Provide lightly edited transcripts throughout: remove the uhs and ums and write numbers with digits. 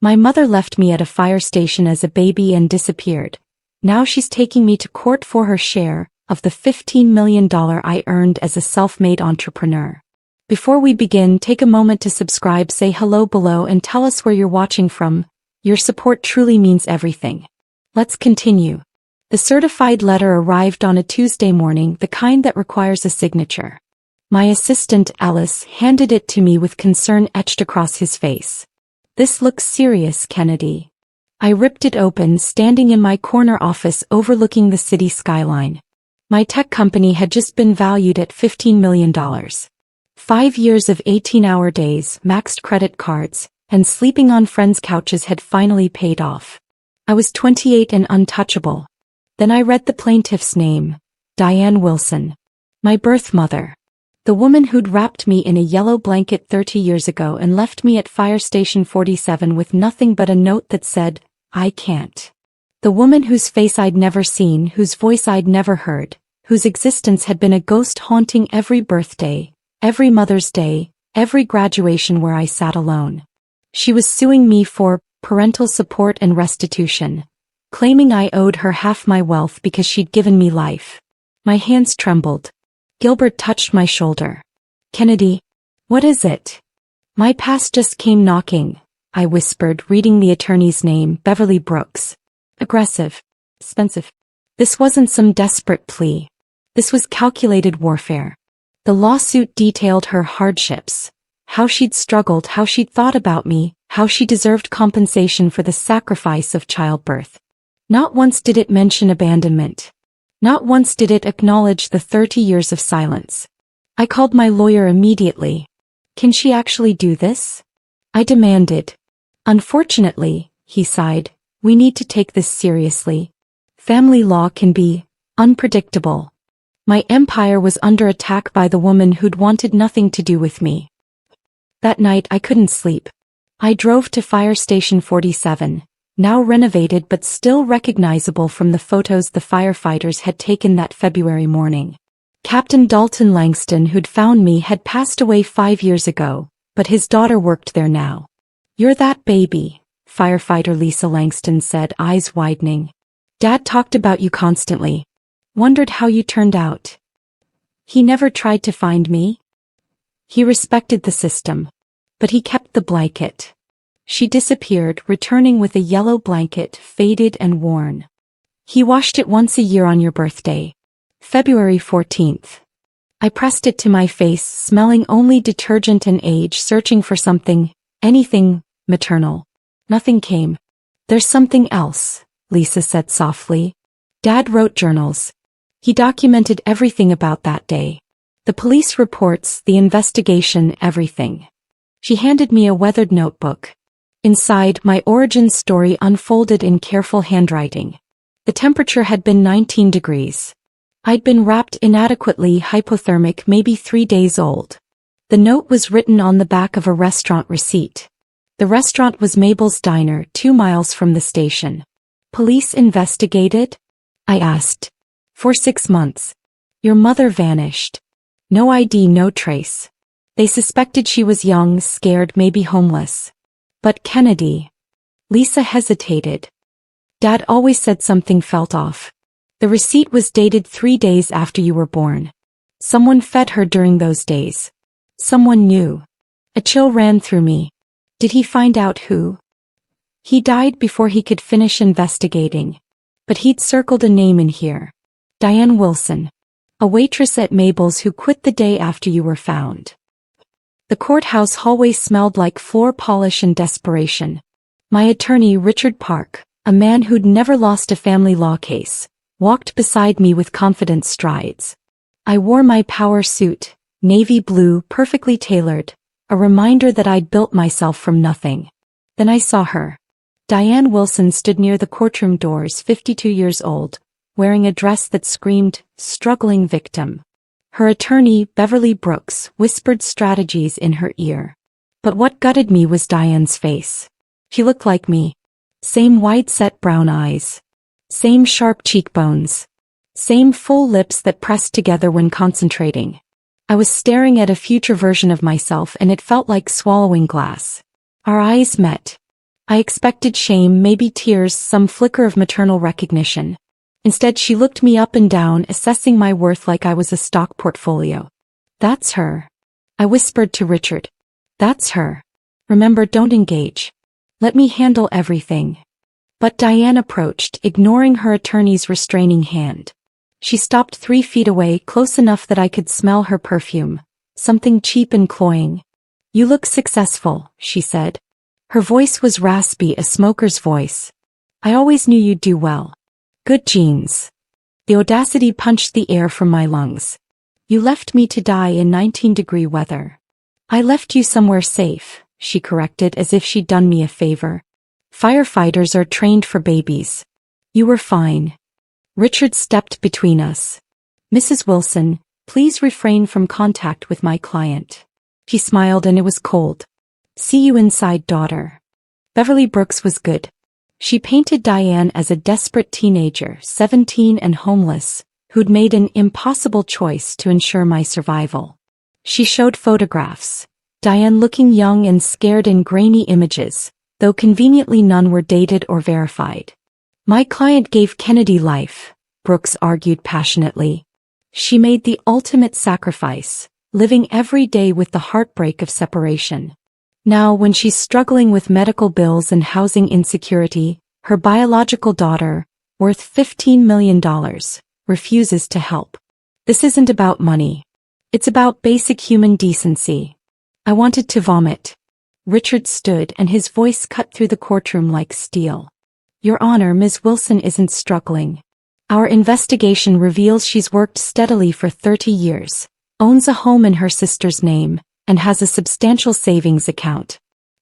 My mother left me at a fire station as a baby and disappeared. Now she's taking me to court for her share of the $15 million I earned as a self-made entrepreneur. Before we begin, take a moment to subscribe, say hello below, and tell us where you're watching from. Your support truly means everything. Let's continue. The certified letter arrived on a Tuesday morning, the kind that requires a signature. My assistant, Alice, handed it to me with concern etched across his face. "This looks serious, Kennedy." I ripped it open, standing in my corner office overlooking the city skyline. My tech company had just been valued at $15 million. 5 years of 18-hour days, maxed credit cards, and sleeping on friends' couches had finally paid off. I was 28 and untouchable. Then I read the plaintiff's name, Diane Wilson. My birth mother. The woman who'd wrapped me in a yellow blanket 30 years ago and left me at Fire Station 47 with nothing but a note that said, "I can't." The woman whose face I'd never seen, whose voice I'd never heard, whose existence had been a ghost haunting every birthday, every Mother's Day, every graduation where I sat alone. She was suing me for parental support and restitution, claiming I owed her half my wealth because she'd given me life. My hands trembled. Gilbert touched my shoulder. "Kennedy, what is it?" "My past just came knocking," I whispered, reading the attorney's name, Beverly Brooks. Aggressive. Expensive. This wasn't some desperate plea. This was calculated warfare. The lawsuit detailed her hardships, how she'd struggled, how she'd thought about me, how she deserved compensation for the sacrifice of childbirth. Not once did it mention abandonment. Not once did it acknowledge the 30 years of silence. I called my lawyer immediately. "Can she actually do this?" I demanded. "Unfortunately," he sighed, "we need to take this seriously. Family law can be unpredictable." My empire was under attack by the woman who'd wanted nothing to do with me. That night I couldn't sleep. I drove to Fire Station 47. Now renovated but still recognizable from the photos the firefighters had taken that February morning. Captain Dalton Langston, who'd found me, had passed away 5 years ago, but his daughter worked there now. "You're that baby," firefighter Lisa Langston said, eyes widening. "Dad talked about you constantly. Wondered how you turned out." "He never tried to find me." "He respected the system. But he kept the blanket." She disappeared, returning with a yellow blanket, faded and worn. "He washed it once a year on your birthday. February 14th. I pressed it to my face, smelling only detergent and age, searching for something, anything, maternal. Nothing came. "There's something else," Lisa said softly. "Dad wrote journals. He documented everything about that day. The police reports, the investigation, everything." She handed me a weathered notebook. Inside, my origin story unfolded in careful handwriting. The temperature had been 19 degrees. I'd been wrapped inadequately, hypothermic, maybe 3 days old. The note was written on the back of a restaurant receipt. The restaurant was Mabel's Diner, 2 miles from the station. "Police investigated?" I asked. "For 6 months. Your mother vanished. No ID, no trace. They suspected she was young, scared, maybe homeless. But Kennedy..." Lisa hesitated. "Dad always said something felt off. The receipt was dated 3 days after you were born. Someone fed her during those days. Someone knew." A chill ran through me. "Did he find out who?" "He died before he could finish investigating. But he'd circled a name in here. Diane Wilson. A waitress at Mabel's who quit the day after you were found." The courthouse hallway smelled like floor polish and desperation. My attorney, Richard Park, a man who'd never lost a family law case, walked beside me with confident strides. I wore my power suit, navy blue, perfectly tailored, a reminder that I'd built myself from nothing. Then I saw her. Diane Wilson stood near the courtroom doors, 52 years old, wearing a dress that screamed, "Struggling victim." Her attorney, Beverly Brooks, whispered strategies in her ear. But what gutted me was Diane's face. She looked like me. Same wide-set brown eyes. Same sharp cheekbones. Same full lips that pressed together when concentrating. I was staring at a future version of myself, and it felt like swallowing glass. Our eyes met. I expected shame, maybe tears, some flicker of maternal recognition. Instead, she looked me up and down, assessing my worth like I was a stock portfolio. That's her. I whispered to Richard. That's her. Remember, don't engage. Let me handle everything. But Diane approached, ignoring her attorney's restraining hand. She stopped 3 feet away, close enough that I could smell her perfume. Something cheap and cloying. You look successful, she said. Her voice was raspy, a smoker's voice. I always knew you'd do well. Good genes. The audacity punched the air from my lungs. You left me to die in 19-degree weather. I left you somewhere safe, she corrected as if she'd done me a favor. Firefighters are trained for babies. You were fine. Richard stepped between us. Mrs. Wilson, please refrain from contact with my client. He smiled and it was cold. See you inside, daughter. Beverly Brooks was good. She painted Diane as a desperate teenager, 17 and homeless, who'd made an impossible choice to ensure my survival. She showed photographs. Diane looking young and scared in grainy images, though conveniently none were dated or verified. My client gave Kennedy life, Brooks argued passionately. She made the ultimate sacrifice, living every day with the heartbreak of separation. Now, when she's struggling with medical bills and housing insecurity, her biological daughter, worth $15 million, refuses to help. This isn't about money. It's about basic human decency. I wanted to vomit. Richard stood and his voice cut through the courtroom like steel. Your Honor, Ms. Wilson isn't struggling. Our investigation reveals she's worked steadily for 30 years, owns a home in her sister's name, and has a substantial savings account.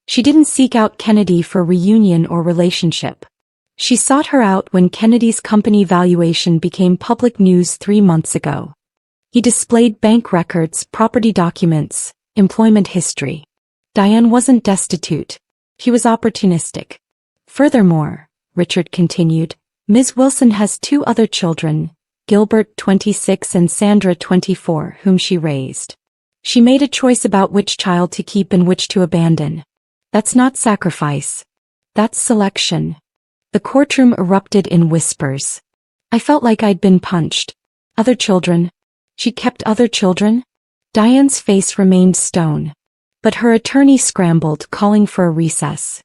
She didn't seek out Kennedy for reunion or relationship. She sought her out when Kennedy's company valuation became public news 3 months ago. He displayed bank records, property documents, employment history. Diane wasn't destitute. He was opportunistic. Furthermore, Richard continued, Ms. Wilson has 2 other children, Gilbert, 26, and Sandra, 24, whom she raised. She made a choice about which child to keep and which to abandon. That's not sacrifice. That's selection. The courtroom erupted in whispers. I felt like I'd been punched. Other children. She kept other children? Diane's face remained stone. But her attorney scrambled, calling for a recess.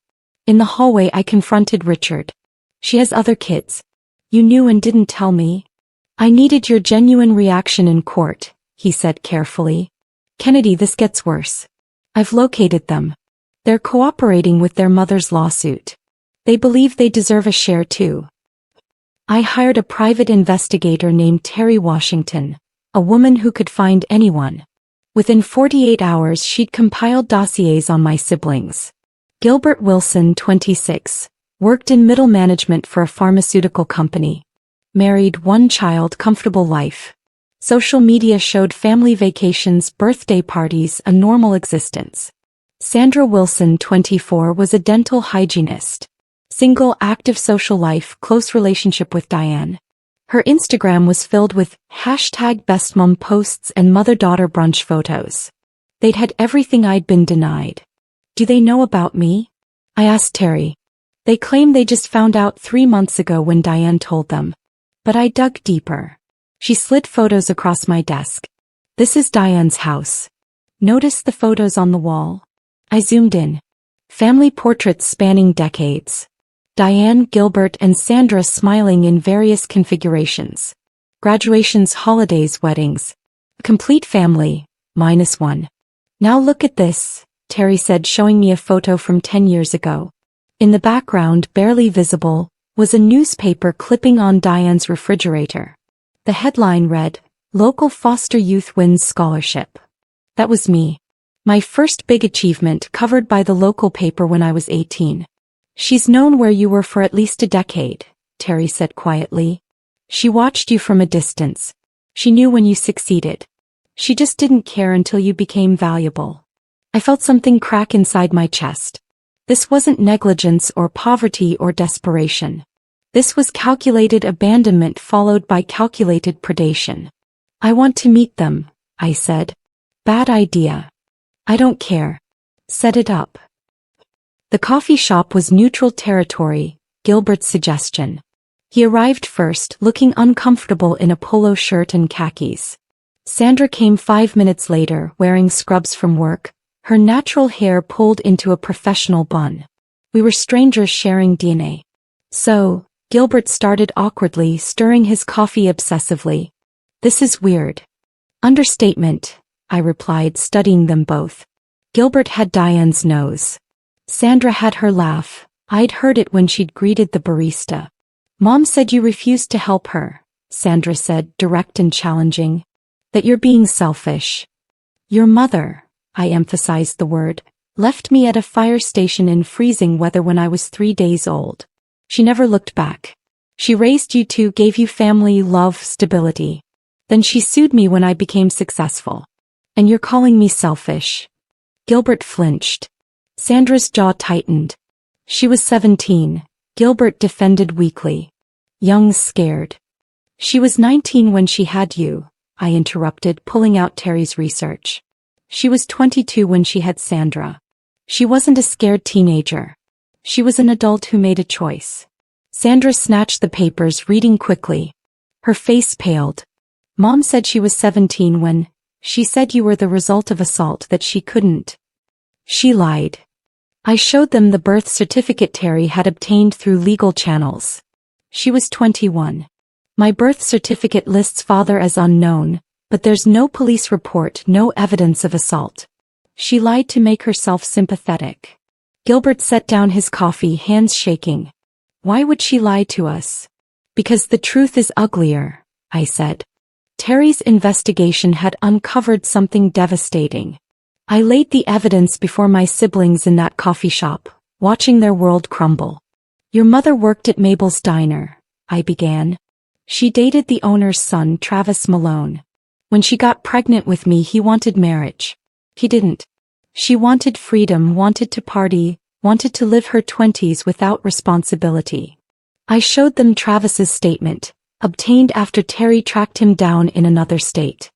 In the hallway I confronted Richard. She has other kids. You knew and didn't tell me. I needed your genuine reaction in court, he said carefully. Kennedy, this gets worse. I've located them. They're cooperating with their mother's lawsuit. They believe they deserve a share too. I hired a private investigator named Terry Washington, a woman who could find anyone. Within 48 hours she'd compiled dossiers on my siblings. Gilbert Wilson, 26, worked in middle management for a pharmaceutical company. Married, 1 child, comfortable life. Social media showed family vacations, birthday parties, a normal existence. Sandra Wilson, 24, was a dental hygienist. Single, active social life, close relationship with Diane. Her Instagram was filled with #bestmom posts and mother-daughter brunch photos. They'd had everything I'd been denied. Do they know about me? I asked Terry. They claim they just found out 3 months ago when Diane told them. But I dug deeper. She slid photos across my desk. This is Diane's house. Notice the photos on the wall? I zoomed in. Family portraits spanning decades. Diane, Gilbert, and Sandra smiling in various configurations. Graduations, holidays, weddings. A complete family, -1. Now look at this, Terry said, showing me a photo from 10 years ago. In the background, barely visible, was a newspaper clipping on Diane's refrigerator. The headline read, Local Foster Youth Wins Scholarship. That was me. My first big achievement, covered by the local paper when I was 18. She's known where you were for at least a decade, Terry said quietly. She watched you from a distance. She knew when you succeeded. She just didn't care until you became valuable. I felt something crack inside my chest. This wasn't negligence or poverty or desperation. This was calculated abandonment followed by calculated predation. I want to meet them, I said. Bad idea. I don't care. Set it up. The coffee shop was neutral territory, Gilbert's suggestion. He arrived first, looking uncomfortable in a polo shirt and khakis. Sandra came 5 minutes later, wearing scrubs from work, her natural hair pulled into a professional bun. We were strangers sharing DNA. So, Gilbert started awkwardly, stirring his coffee obsessively. This is weird. Understatement, I replied, studying them both. Gilbert had Diane's nose. Sandra had her laugh. I'd heard it when she'd greeted the barista. Mom said you refused to help her, Sandra said, direct and challenging. That you're being selfish. Your mother, I emphasized the word, left me at a fire station in freezing weather when I was 3 days old. She never looked back. She raised you two, gave you family, love, stability. Then she sued me when I became successful. And you're calling me selfish? Gilbert flinched. Sandra's jaw tightened. She was 17, Gilbert defended weakly. Young, scared. She was 19 when she had you, I interrupted, pulling out Terry's research. She was 22 when she had Sandra. She wasn't a scared teenager. She was an adult who made a choice. Sandra snatched the papers, reading quickly. Her face paled. Mom said she was 17 when she said you were the result of assault, that she couldn't. She lied. I showed them the birth certificate Terry had obtained through legal channels. She was 21. My birth certificate lists father as unknown, but there's no police report, no evidence of assault. She lied to make herself sympathetic. Gilbert set down his coffee, hands shaking. Why would she lie to us? Because the truth is uglier, I said. Terry's investigation had uncovered something devastating. I laid the evidence before my siblings in that coffee shop, watching their world crumble. Your mother worked at Mabel's diner, I began. She dated the owner's son, Travis Malone. When she got pregnant with me, he wanted marriage. He didn't. She wanted freedom, wanted to party, wanted to live her 20s without responsibility. I showed them Travis's statement, obtained after Terry tracked him down in another state.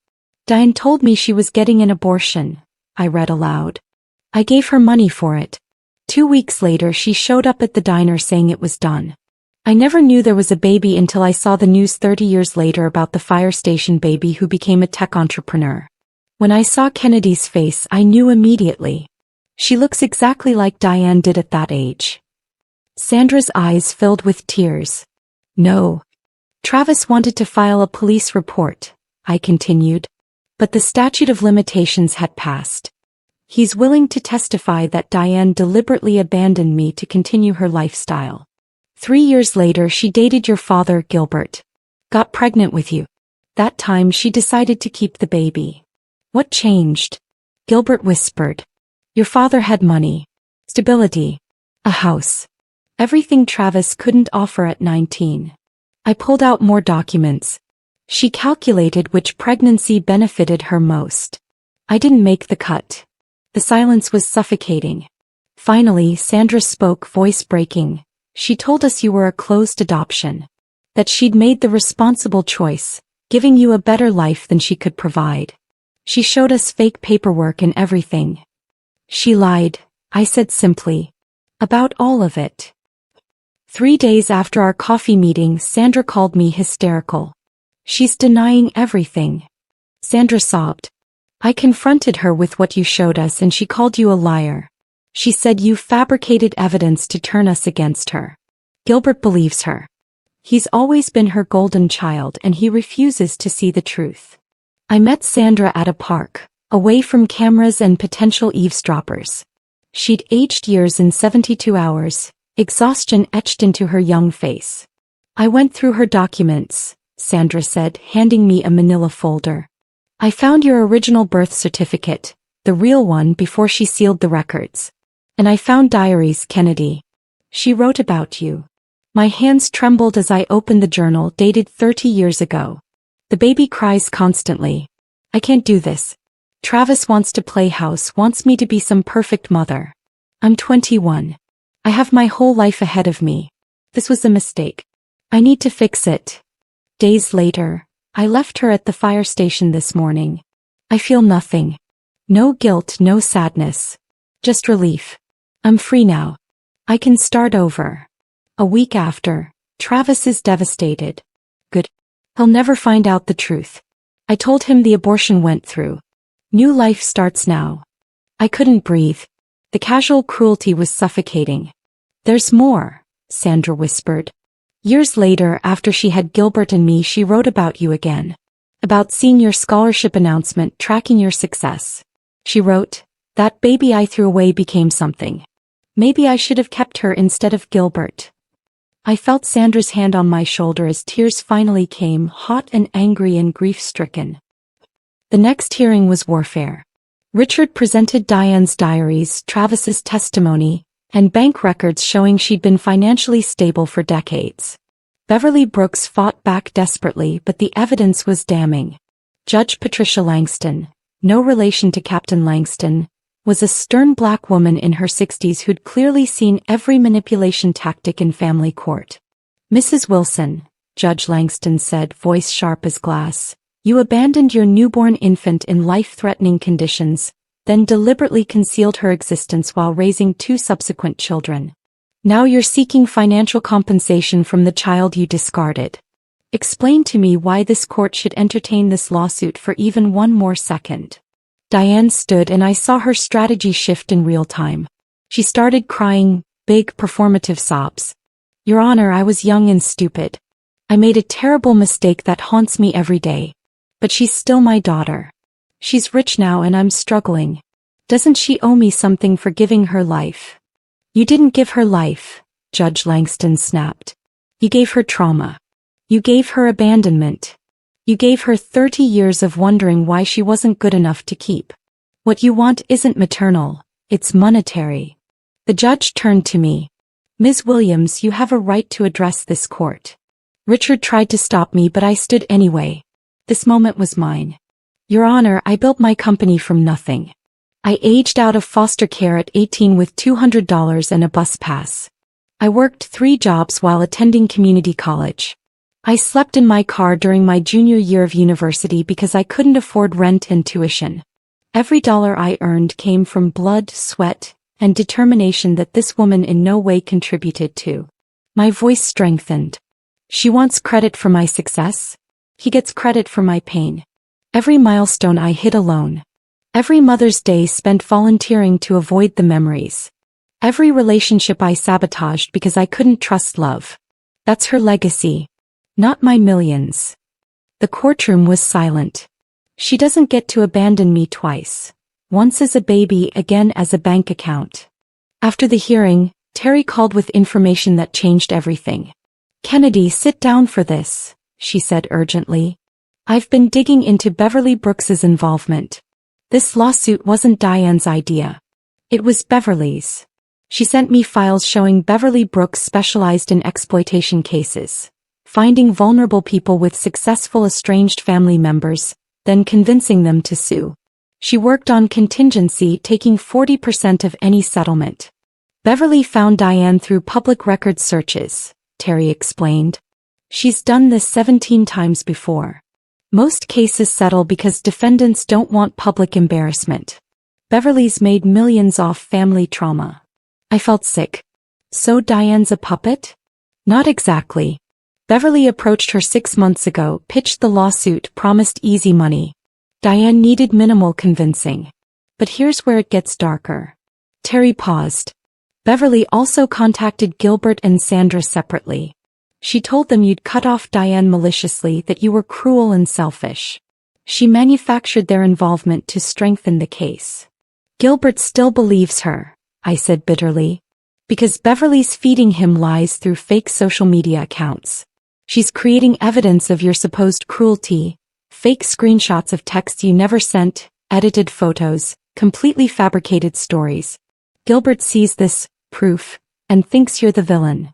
Diane told me she was getting an abortion, I read aloud. I gave her money for it. 2 weeks later she showed up at the diner saying it was done. I never knew there was a baby until I saw the news 30 years later about the fire station baby who became a tech entrepreneur. When I saw Kennedy's face, I knew immediately. She looks exactly like Diane did at that age. Sandra's eyes filled with tears. No. Travis wanted to file a police report, I continued. But the statute of limitations had passed. He's willing to testify that Diane deliberately abandoned me to continue her lifestyle. 3 years later she dated your father, Gilbert. Got pregnant with you. That time she decided to keep the baby. What changed? Gilbert whispered. Your father had money. Stability. A house. Everything Travis couldn't offer at 19. I pulled out more documents. She calculated which pregnancy benefited her most. I didn't make the cut. The silence was suffocating. Finally, Sandra spoke, voice breaking. She told us you were a closed adoption. That she'd made the responsible choice, giving you a better life than she could provide. She showed us fake paperwork and everything. She lied, I said simply. About all of it. 3 days after our coffee meeting, Sandra called me hysterical. She's denying everything. Sandra sobbed. I confronted her with what you showed us and she called you a liar. She said you fabricated evidence to turn us against her. Gilbert believes her. He's always been her golden child and he refuses to see the truth. I met Sandra at a park, away from cameras and potential eavesdroppers. She'd aged years in 72 hours, exhaustion etched into her young face. I went through her documents, Sandra said, handing me a manila folder. I found your original birth certificate, the real one before she sealed the records. And I found diaries, Kennedy. She wrote about you. My hands trembled as I opened the journal, dated 30 years ago. The baby cries constantly. I can't do this. Travis wants to play house, wants me to be some perfect mother. I'm 21. I have my whole life ahead of me. This was a mistake. I need to fix it. Days later, I left her at the fire station this morning. I feel nothing. No guilt, no sadness. Just relief. I'm free now. I can start over. A week after, Travis is devastated. Good. He'll never find out the truth. I told him the abortion went through. New life starts now. I couldn't breathe. The casual cruelty was suffocating. There's more, Sandra whispered. Years later, after she had Gilbert and me, she wrote about you again. About seeing your scholarship announcement, tracking your success. She wrote, "That baby I threw away became something. Maybe I should have kept her instead of Gilbert." I felt Sandra's hand on my shoulder as tears finally came, hot and angry and grief-stricken. The next hearing was warfare. Richard presented Diane's diaries, Travis's testimony, and bank records showing she'd been financially stable for decades. Beverly Brooks fought back desperately, but the evidence was damning. Judge Patricia Langston, no relation to Captain Langston, was a stern black woman in her 60s who'd clearly seen every manipulation tactic in family court. "Mrs. Wilson," Judge Langston said, voice sharp as glass, "you abandoned your newborn infant in life-threatening conditions, then deliberately concealed her existence while raising 2 subsequent children. Now you're seeking financial compensation from the child you discarded. Explain to me why this court should entertain this lawsuit for even one more second." Diane stood and I saw her strategy shift in real time. She started crying, big performative sobs. "Your Honor, I was young and stupid. I made a terrible mistake that haunts me every day. But she's still my daughter. She's rich now and I'm struggling. Doesn't she owe me something for giving her life?" "You didn't give her life," Judge Langston snapped. "You gave her trauma. You gave her abandonment. You gave her 30 years of wondering why she wasn't good enough to keep. What you want isn't maternal, it's monetary." The judge turned to me. "Ms. Williams, you have a right to address this court." Richard tried to stop me, but I stood anyway. This moment was mine. "Your Honor, I built my company from nothing. I aged out of foster care at 18 with $200 and a bus pass. I worked 3 jobs while attending community college. I slept in my car during my junior year of university because I couldn't afford rent and tuition. Every dollar I earned came from blood, sweat, and determination that this woman in no way contributed to." My voice strengthened. "She wants credit for my success. He gets credit for my pain. Every milestone I hit alone. Every Mother's Day spent volunteering to avoid the memories. Every relationship I sabotaged because I couldn't trust love. That's her legacy. Not my millions." The courtroom was silent. "She doesn't get to abandon me twice. Once as a baby, again as a bank account." After the hearing, Terry called with information that changed everything. "Kennedy, sit down for this," she said urgently. "I've been digging into Beverly Brooks's involvement. This lawsuit wasn't Diane's idea. It was Beverly's. She sent me files showing Beverly Brooks specialized in exploitation cases, finding vulnerable people with successful estranged family members, then convincing them to sue. She worked on contingency, taking 40% of any settlement. Beverly found Diane through public record searches," Terry explained. "She's done this 17 times before. Most cases settle because defendants don't want public embarrassment. Beverly's made millions off family trauma." I felt sick. So Diane's a puppet? Not exactly. Beverly approached her 6 months ago, pitched the lawsuit, promised easy money. Diane needed minimal convincing. But here's where it gets darker. Terry paused. "Beverly also contacted Gilbert and Sandra separately. She told them you'd cut off Diane maliciously, that you were cruel and selfish. She manufactured their involvement to strengthen the case." "Gilbert still believes her," I said bitterly. "Because Beverly's feeding him lies through fake social media accounts. She's creating evidence of your supposed cruelty, fake screenshots of texts you never sent, edited photos, completely fabricated stories. Gilbert sees this proof and thinks you're the villain.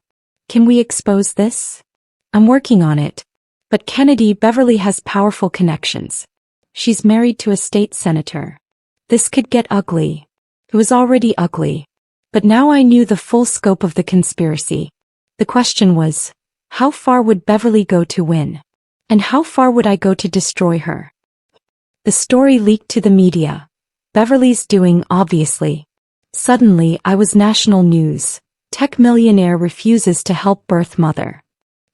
Can we expose this?" "I'm working on it. But Kennedy, Beverly has powerful connections. She's married to a state senator. This could get ugly." It was already ugly. But now I knew the full scope of the conspiracy. The question was, how far would Beverly go to win? And how far would I go to destroy her? The story leaked to the media. Beverly's doing, obviously. Suddenly, I was national news. Tech millionaire refuses to help birth mother.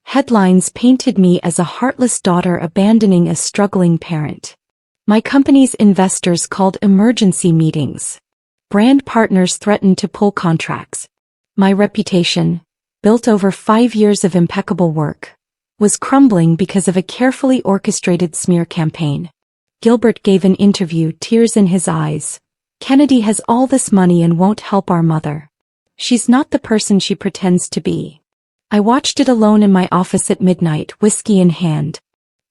Headlines painted me as a heartless daughter abandoning a struggling parent. My company's investors called emergency meetings. Brand partners threatened to pull contracts. My reputation, built over 5 years of impeccable work, was crumbling because of a carefully orchestrated smear campaign. Gilbert gave an interview, tears in his eyes. Kennedy has all this money and won't help our mother. She's not the person she pretends to be. I watched it alone in my office at midnight, whiskey in hand.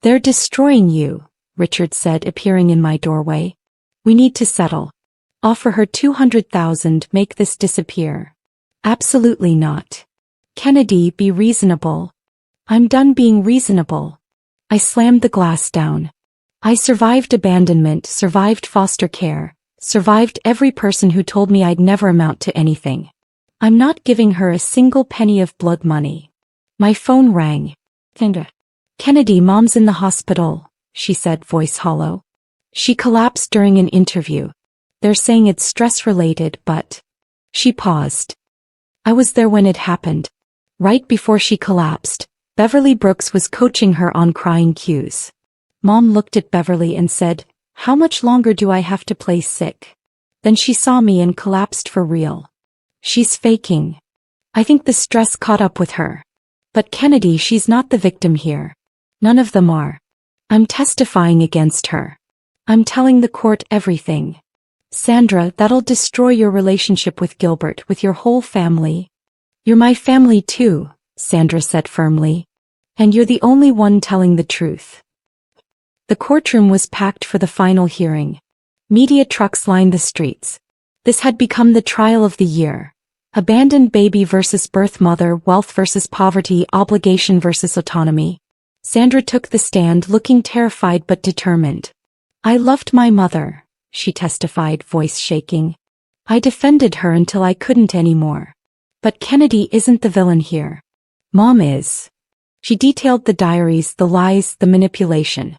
They're destroying you, Richard said, appearing in my doorway. We need to settle. Offer her $200,000, make this disappear. Absolutely not. Kennedy, be reasonable. I'm done being reasonable. I slammed the glass down. I survived abandonment, survived foster care, survived every person who told me I'd never amount to anything. I'm not giving her a single penny of blood money. My phone rang. Kennedy, Mom's in the hospital, she said, voice hollow. She collapsed during an interview. They're saying it's stress-related, but... She paused. I was there when it happened. Right before she collapsed, Beverly Brooks was coaching her on crying cues. Mom looked at Beverly and said, "How much longer do I have to play sick?" Then she saw me and collapsed for real. She's faking. I think the stress caught up with her. But Kennedy, she's not the victim here. None of them are. I'm testifying against her. I'm telling the court everything. Sandra, that'll destroy your relationship with Gilbert, with your whole family. You're my family too, Sandra said firmly. And you're the only one telling the truth. The courtroom was packed for the final hearing. Media trucks lined the streets. This had become the trial of the year. Abandoned baby versus birth mother, wealth versus poverty, obligation versus autonomy. Sandra took the stand, looking terrified but determined. I loved my mother, she testified, voice shaking. I defended her until I couldn't anymore. But Kennedy isn't the villain here. Mom is. She detailed the diaries, the lies, the manipulation.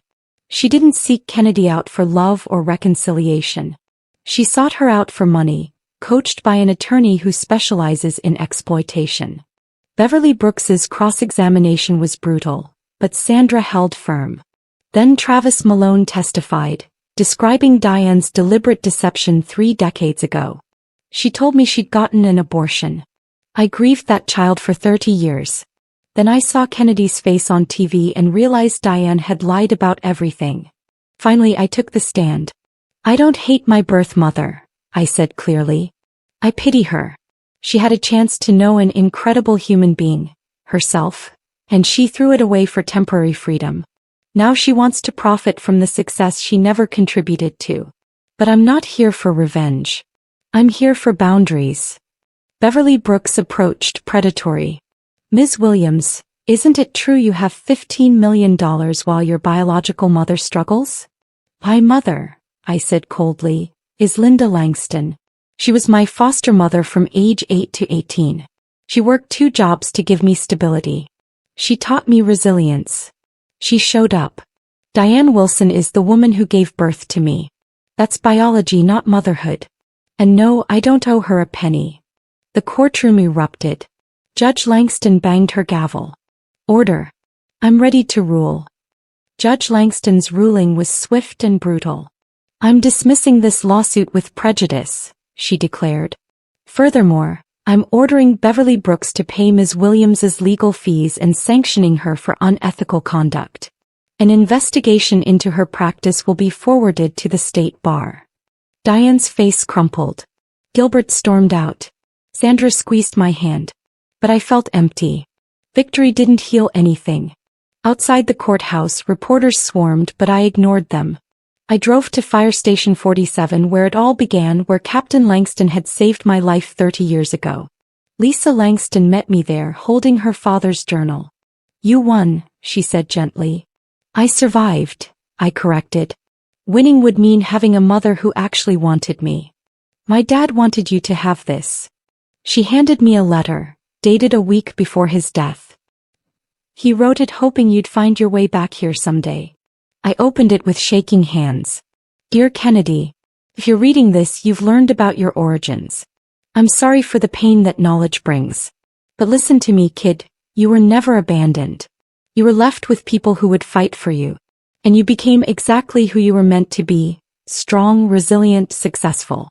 She didn't seek Kennedy out for love or reconciliation. She sought her out for money, coached by an attorney who specializes in exploitation. Beverly Brooks's cross-examination was brutal, but Sandra held firm. Then Travis Malone testified, describing Diane's deliberate deception 3 decades ago. She told me she'd gotten an abortion. I grieved that child for 30 years. Then I saw Kennedy's face on TV and realized Diane had lied about everything. Finally, I took the stand. I don't hate my birth mother, I said clearly. I pity her. She had a chance to know an incredible human being, herself, and she threw it away for temporary freedom. Now she wants to profit from the success she never contributed to. But I'm not here for revenge. I'm here for boundaries. Beverly Brooks approached, predatory. Ms. Williams, isn't it true you have $15 million while your biological mother struggles? My mother, I said coldly, is Linda Langston. She was my foster mother from age 8 to 18. She worked 2 jobs to give me stability. She taught me resilience. She showed up. Diane Wilson is the woman who gave birth to me. That's biology, not motherhood. And no, I don't owe her a penny. The courtroom erupted. Judge Langston banged her gavel. Order. I'm ready to rule. Judge Langston's ruling was swift and brutal. I'm dismissing this lawsuit with prejudice, she declared. Furthermore, I'm ordering Beverly Brooks to pay Ms. Williams's legal fees and sanctioning her for unethical conduct. An investigation into her practice will be forwarded to the state bar. Diane's face crumpled. Gilbert stormed out. Sandra squeezed my hand. But I felt empty. Victory didn't heal anything. Outside the courthouse, reporters swarmed, but I ignored them. I drove to Fire Station 47 where it all began, where Captain Langston had saved my life 30 years ago. Lisa Langston met me there, holding her father's journal. You won, she said gently. I survived, I corrected. Winning would mean having a mother who actually wanted me. My dad wanted you to have this. She handed me a letter, dated a week before his death. He wrote it hoping you'd find your way back here someday. I opened it with shaking hands. Dear Kennedy, if you're reading this, you've learned about your origins. I'm sorry for the pain that knowledge brings. But listen to me, kid, you were never abandoned. You were left with people who would fight for you. And you became exactly who you were meant to be, strong, resilient, successful.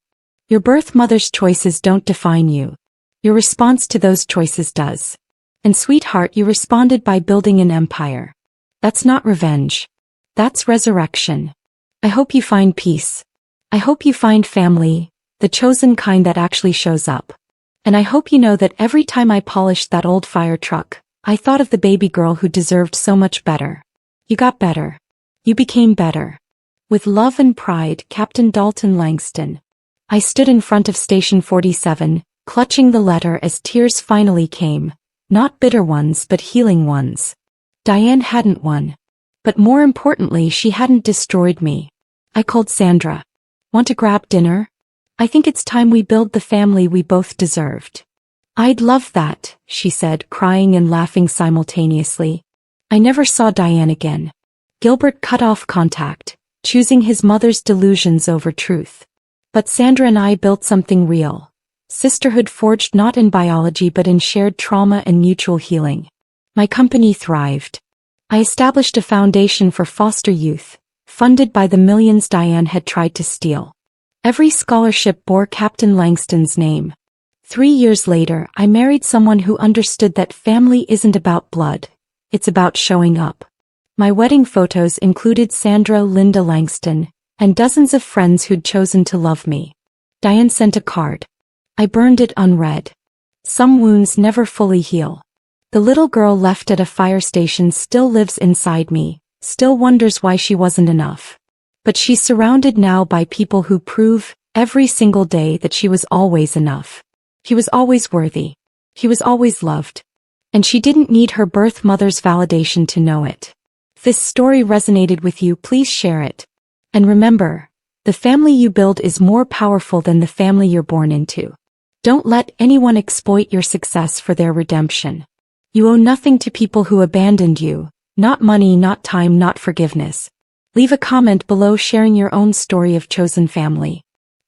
Your birth mother's choices don't define you. Your response to those choices does. And sweetheart, you responded by building an empire. That's not revenge. That's resurrection. I hope you find peace. I hope you find family, the chosen kind that actually shows up. And I hope you know that every time I polished that old fire truck, I thought of the baby girl who deserved so much better. You got better. You became better. With love and pride, Captain Dalton Langston. I stood in front of Station 47, clutching the letter as tears finally came. Not bitter ones but healing ones. Diane hadn't won. But more importantly, she hadn't destroyed me. I called Sandra. Want to grab dinner? I think it's time we build the family we both deserved. I'd love that, she said, crying and laughing simultaneously. I never saw Diane again. Gilbert cut off contact, choosing his mother's delusions over truth. But Sandra and I built something real. Sisterhood forged not in biology but in shared trauma and mutual healing. My company thrived. I established a foundation for foster youth, funded by the millions Diane had tried to steal. Every scholarship bore Captain Langston's name. 3 years later, I married someone who understood that family isn't about blood. It's about showing up. My wedding photos included Sandra Linda Langston, and dozens of friends who'd chosen to love me. Diane sent a card. I burned it unread. Some wounds never fully heal. The little girl left at a fire station still lives inside me, still wonders why she wasn't enough. But she's surrounded now by people who prove, every single day, that she was always enough. He was always worthy. He was always loved. And she didn't need her birth mother's validation to know it. If this story resonated with you, please share it. And remember, the family you build is more powerful than the family you're born into. Don't let anyone exploit your success for their redemption. You owe nothing to people who abandoned you, not money, not time, not forgiveness. Leave a comment below sharing your own story of chosen family.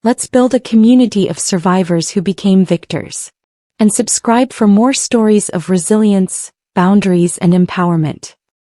Let's build a community of survivors who became victors. And subscribe for more stories of resilience, boundaries, and empowerment.